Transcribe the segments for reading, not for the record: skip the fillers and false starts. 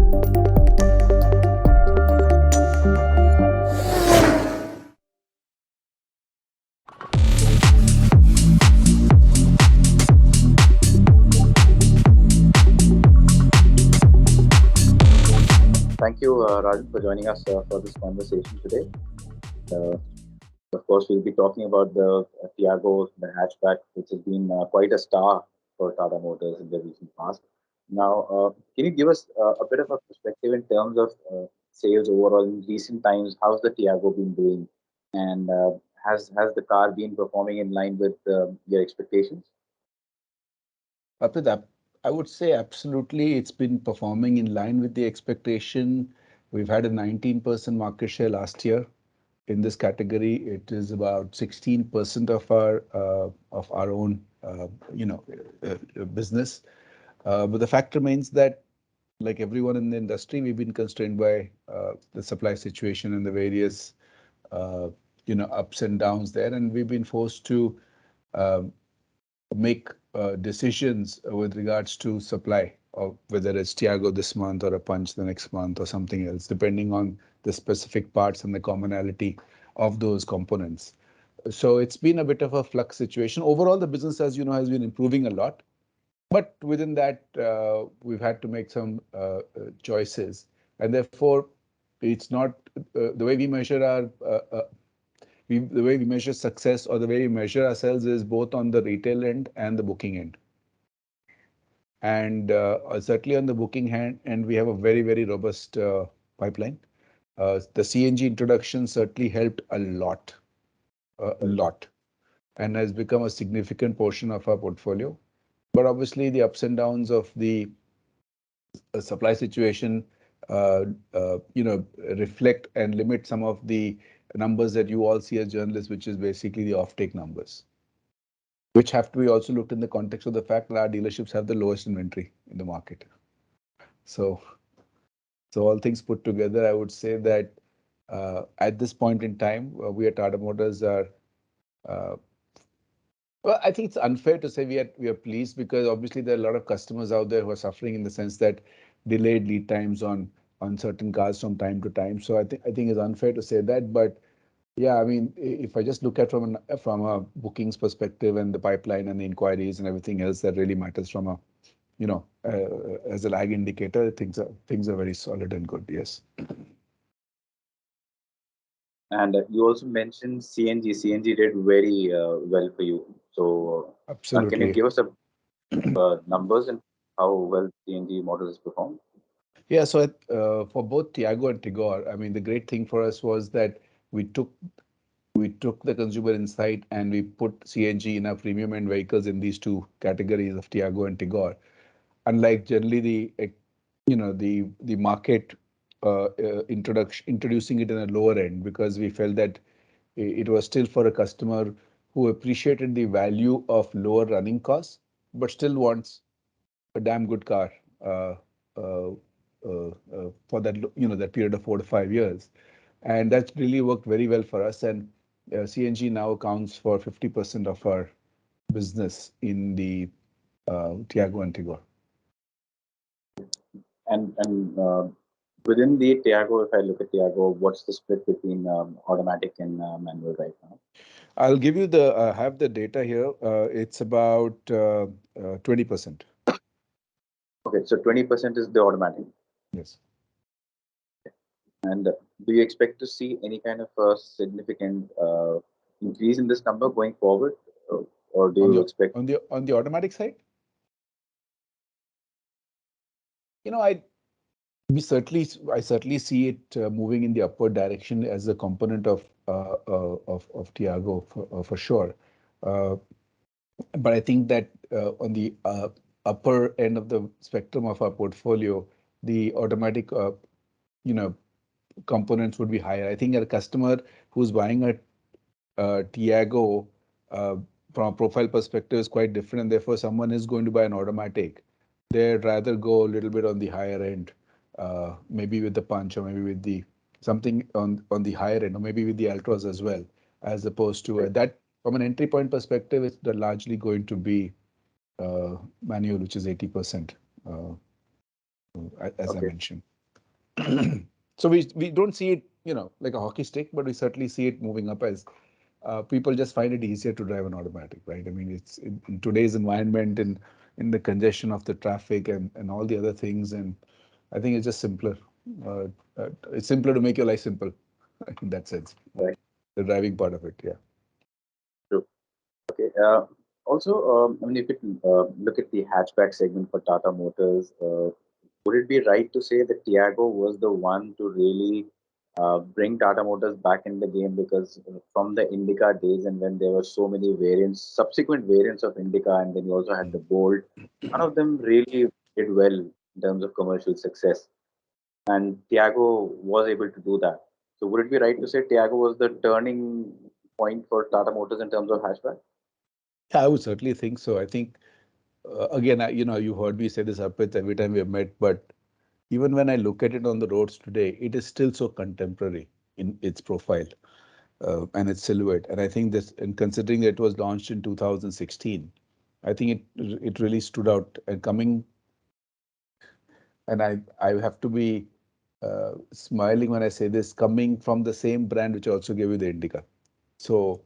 Thank you, Rajan, for joining us for this conversation today. Uh, of course, we'll be talking about the Tiago, the hatchback, which has been quite a star for Tata Motors in the recent past. Now, can you give us a bit of a perspective in terms of sales overall in recent times? How's the Tiago been doing, and has the car been performing in line with your expectations? Arpit, I would say absolutely it's been performing in line with the expectation. We've had a 19% market share last year in this category. It is about 16% of our own business. But the fact remains that, like everyone in the industry, we've been constrained by the supply situation and the various ups and downs there, and we've been forced to um make decisions with regards to supply, or whether it's Tiago this month or a Punch the next month or something else, depending on the specific parts and the commonality of those components. So it's been a bit of a flux situation. Overall, the business, as you know, has been improving a lot. But within that, we've had to make some choices. And therefore, it's not the way we measure the way we measure success, or the way we measure ourselves, is both on the retail end and the booking end. And certainly on the booking end, we have a very, very robust pipeline. The CNG introduction certainly helped a lot, and has become a significant portion of our portfolio. But obviously, the ups and downs of the supply situation, uh, reflect and limit some of the numbers that you all see as journalists, which is basically the offtake numbers, which have to be also looked in the context of the fact that our dealerships have the lowest inventory in the market. So, so all things put together, I would say that at this point in time, we at Tata Motors are. Uh, well, I think it's unfair to say we are pleased, because obviously there are a lot of customers out there who are suffering in the sense that delayed lead times on certain cars from time to time. So I think it's unfair to say that, but yeah, I mean, if I just look at from a bookings perspective and the pipeline and the inquiries and everything else that really matters from a, as a lag indicator, things are very solid and good. Yes. And you also mentioned CNG. CNG did very well for you. So, can you Absolutely. give us a numbers and how well CNG models perform? Yeah. So for both Tiago and Tigor, I mean, the great thing for us was that we took we took the consumer insight and we put CNG in our premium end vehicles in these two categories of Tiago and Tigor. Unlike generally the market introducing it in a lower end, because we felt that it was still for a customer who appreciated the value of lower running costs, but still wants a damn good car uh, uh, for that that period of 4 to 5 years, and that's really worked very well for us. And CNG now accounts for 50% of our business in the Tiago and Tigor. And within the Tiago, if I look at Tiago, what's the split between automatic and manual right now? I'll give you the have the data here. It's about 20%. Okay, so 20% is the automatic. Yes. And do you expect to see any kind of significant increase in this number going forward, or do On you the expect? automatic side, I certainly see it moving in the upward direction as a component of Tiago for sure. Uh, but I think that on the upper end of the spectrum of our portfolio, the automatic you know components would be higher. I think a customer who's buying a Tiago uh, from a profile perspective is quite different, and therefore someone is going to buy an automatic, they'd rather go a little bit on the higher end, maybe with the Punch, or maybe with the something on the higher end, or maybe with the Ultras as well, as opposed to that. From an entry point perspective, it's largely going to be manual, which is 80%, as I Okay, mentioned. So we don't see it, like a hockey stick, but we certainly see it moving up as people just find it easier to drive an automatic, right? I mean, it's in today's environment, in the congestion of the traffic and all the other things, and I think it's just simpler. Uh, it's simpler to make your life simple in that sense. Right. The driving part of it, yeah. True. Okay. Also, I mean, if you look at the hatchback segment for Tata Motors, would it be right to say that Tiago was the one to really bring Tata Motors back in the game? Because from the Indica days and when there were so many variants, subsequent variants of Indica, and then you also had the Bolt, none of them really did well in terms of commercial success. And Tiago was able to do that. So would it be right to say Tiago was the turning point for Tata Motors in terms of hatchback? Yeah, I would certainly think so. I think again, you heard me say this, Arpit, every time we have met, but even when I look at it on the roads today, it is still so contemporary in its profile and its silhouette. And I think this, and considering that it was launched in 2016, I think it really stood out. And coming, and I have to be smiling when I say this, coming from the same brand which also gave you the Indica. So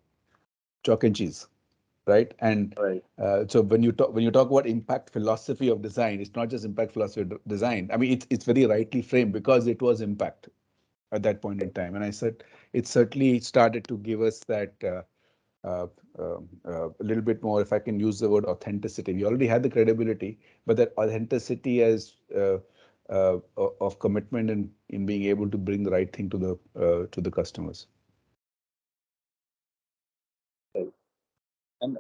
chalk and cheese, right? And Right. so when you talk about impact philosophy of design, it's not just impact philosophy of design. I mean, it's very rightly framed because it was impact at that point in time. And I said it certainly started to give us that uh, a little bit more, if I can use the word authenticity. We already had the credibility, but that authenticity as of commitment in being able to bring the right thing to the customers. Right. And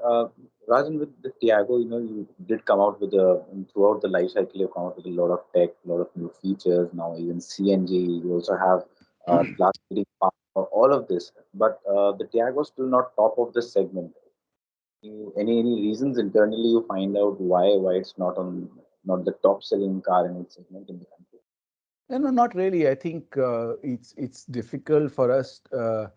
Rajan, with the Tiago, you did come out with throughout the life cycle, you come out with a lot of tech, a lot of new features. Now even CNG, you also have glass feeding power, all of this. But the Tiago is still not top of the segment. Any reasons internally you find out why it's not the top selling car in its segment in the country? No, not really. I think it's difficult for us to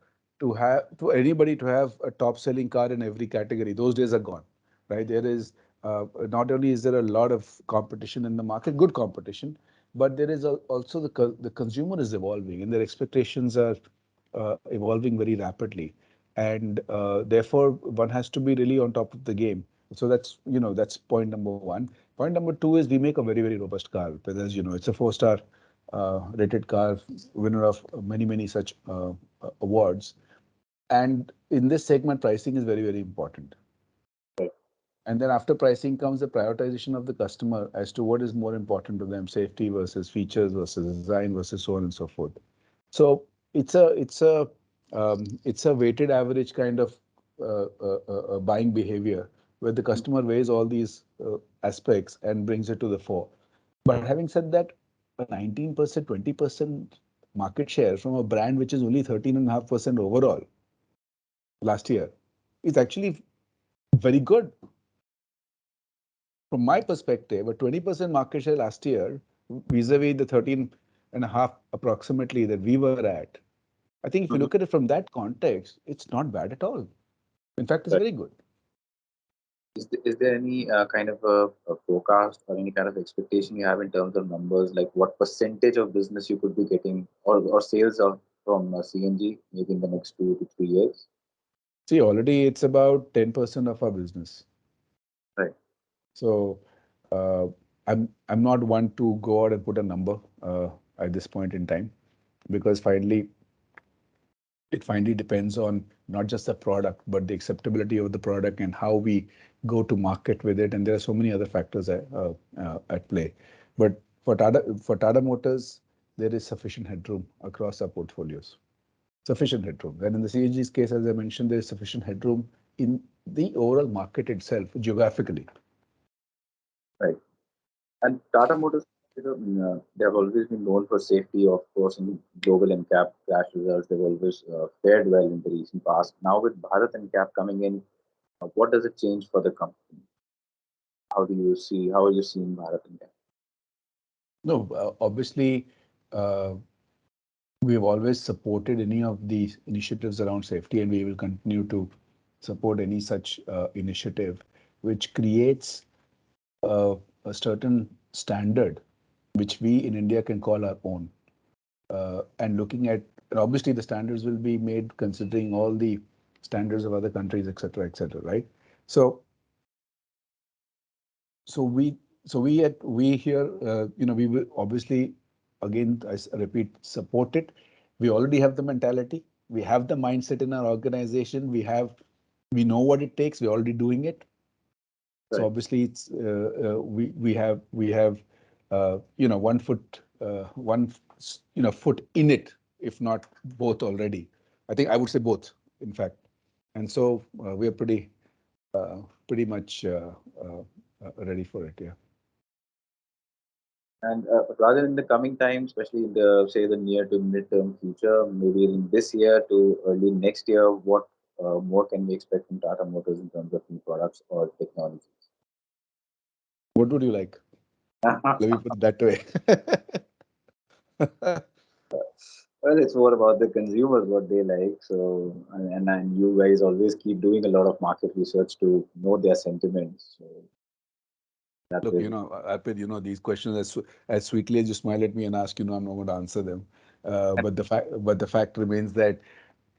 anybody to have a top selling car in every category. Those days are gone, right? There is not only is there a lot of competition in the market, good competition, but there is also the consumer is evolving and their expectations are evolving very rapidly, and therefore one has to be really on top of the game. So that's point number one. Point number two is we make a very robust car. But as you know, it's a four-star rated car, winner of many such awards. And in this segment, pricing is very important. Right. And then after pricing comes the prioritization of the customer as to what is more important to them: safety versus features versus design versus so on and so forth. So it's a weighted average kind of buying behavior where the customer weighs all these aspects and brings it to the fore. But having said that, a 19%, 20% market share from a brand which is only 13.5% overall last year is actually very good. From my perspective, a 20% market share last year vis-a-vis the 13.5 approximately that we were at. I think if you Mhm. look at it from that context, it's not bad at all. In fact, it's Right. very good. Is there any kind of a forecast or any kind of expectation you have in terms of numbers, like what percentage of business you could be getting or sales from CNG maybe in the next 2 to 3 years? See, already it's about 10% of our business. Right. So uh, I'm not one to go out and put a number at this point in time, because it finally depends on not just the product, but the acceptability of the product and how we go to market with it. And there are so many other factors at play. But for Tata Motors, there is sufficient headroom across our portfolios. Sufficient headroom. And in the CNG's case, as I mentioned, there is sufficient headroom in the overall market itself geographically. Right. And Tata Motors, they have always been known for safety. Of course, in global NCAP crash results, they've always fared well in the recent past. Now with Bharat NCAP coming in, what does it change for the company? How are you seeing Bharat NCAP? No, obviously, uh, we have always supported any of these initiatives around safety, and we will continue to support any such initiative which creates a certain standard which we in India can call our own. and looking at, and obviously the standards will be made considering all the standards of other countries, etc., right? So so we we here, we will obviously, again, repeat, support it. We already have the mentality, we have the mindset in our organization, we know what it takes, we're already doing it. So Right. obviously, it's we have 1 foot, foot in it, if not both already. I think I would say both, in fact. And so we are pretty much ready for it. Yeah. And rather in the coming time, especially in the say the near to mid-term future, maybe in this year to early next year, what more can we expect from Tata Motors in terms of new products or technologies? What would you like? Let me put it that way. Well, it's more about the consumers, what they like. So, and you guys always keep doing a lot of market research to know their sentiments. So that's Look, it. Arpit, these questions, as sweetly as you smile at me and ask, I'm not going to answer them. But the fact remains that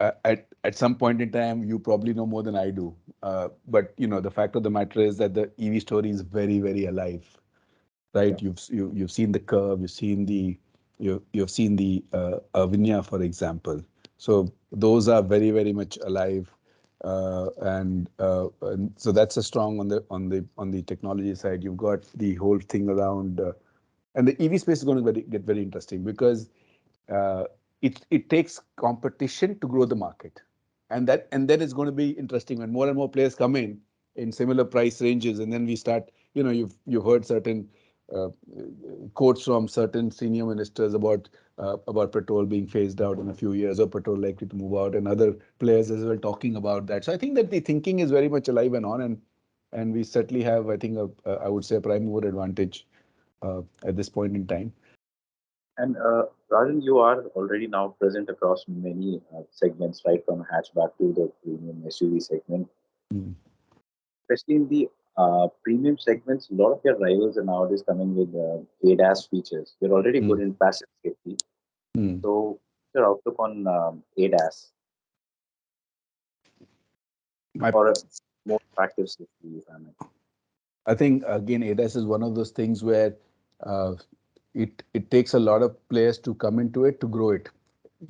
at some point in time, you probably know more than I do. But the fact of the matter is that the EV story is very, very alive, Yeah. right? You've seen the curve, you've seen the Avinya, for example. So those are very, very much alive, and so that's a strong on the technology side. You've got the whole thing around, and the EV space is going to get very interesting because uh, it takes competition to grow the market, and then it's going to be interesting when more and more players come in similar price ranges, and then we start. You've heard certain uh, quotes from certain senior ministers about petrol being phased out in a few years, or petrol likely to move out, and other players as well talking about that. So I think that the thinking is very much alive and on, and we certainly have, I think, I would say, a prime mover advantage at this point in time. And Rajan, you are already now present across many segments, right from hatchback to the premium SUV segment. Mm, Especially in the premium segments, a lot of your rivals are nowadays coming with ADAS features. You're already good mm, in passive safety. mm. So, what's your outlook on ADAS My or more active safety, if I may? I think again, ADAS is one of those things where uh, it takes a lot of players to come into it to grow it.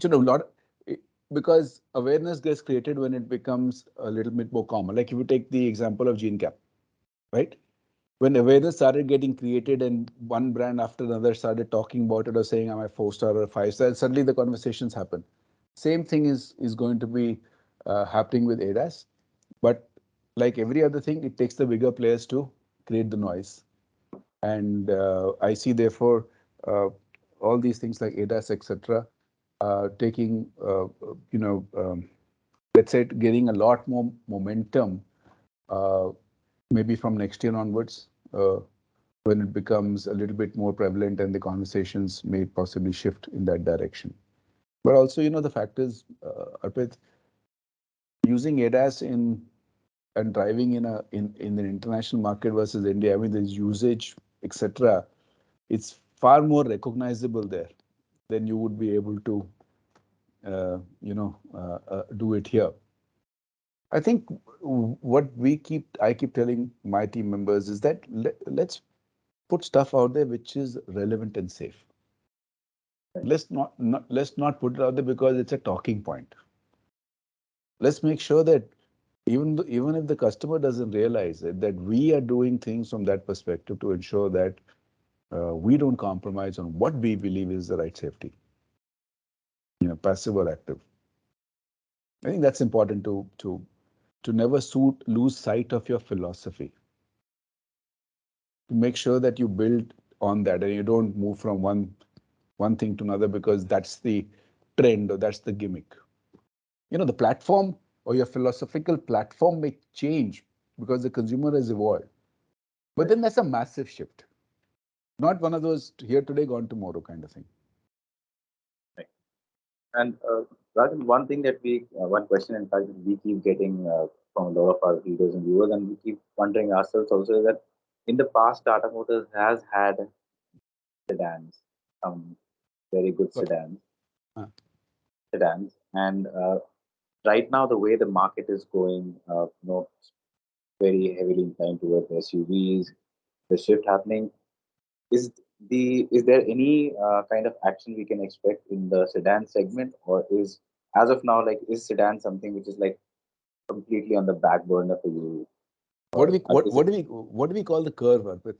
Lot it- because awareness gets created when it becomes a little bit more common. Like if you take the example of Gene Cap, right? When awareness started getting created and one brand after another started talking about it or saying, "Am I 4 star or 5 star?" Suddenly the conversations happen. Same thing is going to be happening with ADAS, but like every other thing, it takes the bigger players to create the noise. And I see, therefore, uh, all these things like ADAS, etc., taking, let's say, getting a lot more momentum, uh, maybe from next year onwards, when it becomes a little bit more prevalent and the conversations may possibly shift in that direction. But also, the fact is, Arpit, using ADAS in and driving in an international market versus India, I mean, there's usage, etc. It's far more recognizable there than you would be able to, do it here. I think I keep telling my team members is that let's put stuff out there which is relevant and safe. Let's not put it out there because it's a talking point. Let's make sure that even if the customer doesn't realize it, that we are doing things from that perspective to ensure that we don't compromise on what we believe is the right safety, passive or active. I think that's important to never lose sight of your philosophy, to make sure that you build on that and you don't move from one thing to another because that's the trend or that's the gimmick. The platform or your philosophical platform may change because the consumer has evolved, but Right. then that's a massive shift, not one of those here today, gone tomorrow kind of thing. Right. And Rajan, one thing that one question in fact that we keep getting from a lot of our readers and viewers, and we keep wondering ourselves also, is that in the past, Tata Motors has had sedans, very good Correct. sedans. Uh, sedans, and right now the way the market is going, very heavily inclined towards SUVs. The shift happening is is there any kind of action we can expect in the sedan segment, or is as of now like is sedan something which is like completely on the back burner for you, what do or we is it what do we call the curve, Arpit?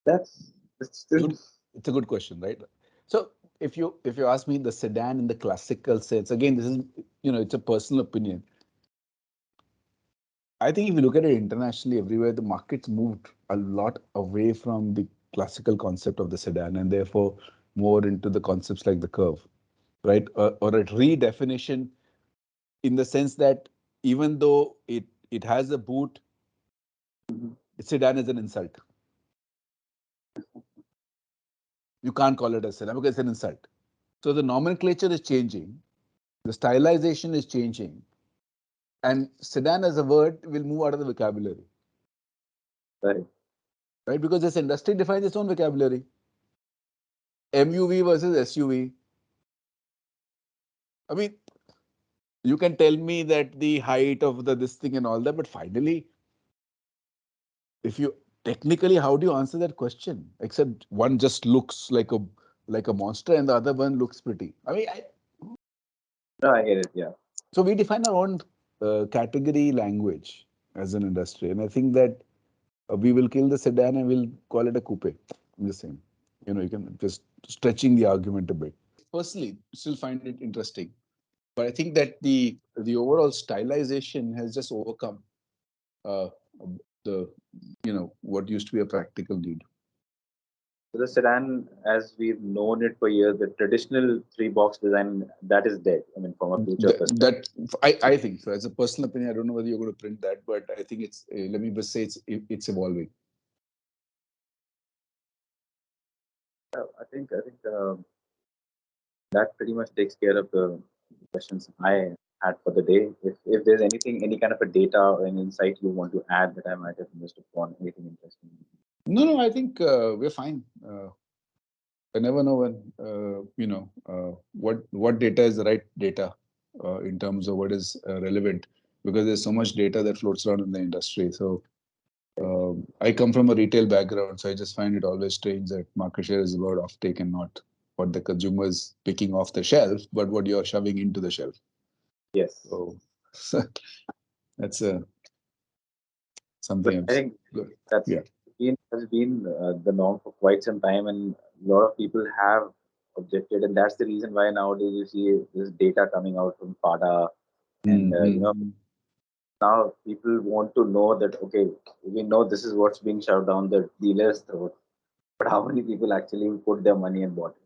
that's still Good. It's a good question, right? So if you ask me the sedan in the classical sense, again, this is it's a personal opinion. I think if you look at it internationally, everywhere the market's moved a lot away from the classical concept of the sedan and therefore more into the concepts like the curve, right? Or a redefinition in the sense that even though it has a boot, sedan is an insult. You can't call it a sedan because it's an insult. So the nomenclature is changing, the stylization is changing, and sedan as a word will move out of the vocabulary, right. right? Because this industry defines its own vocabulary. MUV versus SUV. I mean, you can tell me that the height of the this thing and all that, but finally, if you technically, how do you answer that question? Except one just looks like a monster and the other one looks pretty. I mean, No, I get it. Yeah. so we define our own category language as an industry, and I think that we will kill the sedan and we'll call it a coupe. I'm just saying, you can just stretching the argument a bit. Personally, still find it interesting, but I think that the overall stylization has just overcome uh, the what used to be a practical need. So the sedan, as we've known it for years, the traditional three box design that is dead. I mean, from a future perspective. That I think so. As a personal opinion, I don't know whether you're going to print that, but I think it's let me just say it's evolving. I think that pretty much takes care of the questions I had for the day. If there's anything, any kind of a data or an insight you want to add that I might have missed upon, anything interesting. No, I think we're fine. I never know when what data is the right data in terms of what is relevant, because there's so much data that floats around in the industry. So I come from a retail background, so I just find it always strange that market share is about offtake and not what the consumer is picking off the shelf, but what you're shoving into the shelf. Yes, So that's but something I else. think Good. that's Yeah. has been the norm for quite some time, and a lot of people have objected, and that's the reason why nowadays you see this data coming out from FADA, and Mm-hmm. now people want to know that okay, we know this is what's being shoved down the dealer's throat, but how many people actually put their money and bought it?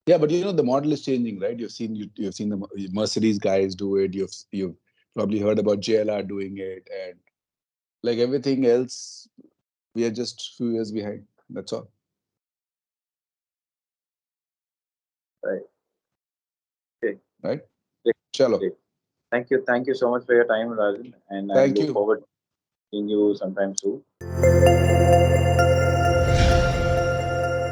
Yeah, but the model is changing, right? You've seen the Mercedes guys do it. You've probably heard about JLR doing it, and like everything else, we are just few years behind. That's all, Right. Okay. right? Great. Chalo. Great. Thank you so much for your time, Rajan, and I Thank look you. forward to seeing you sometime soon.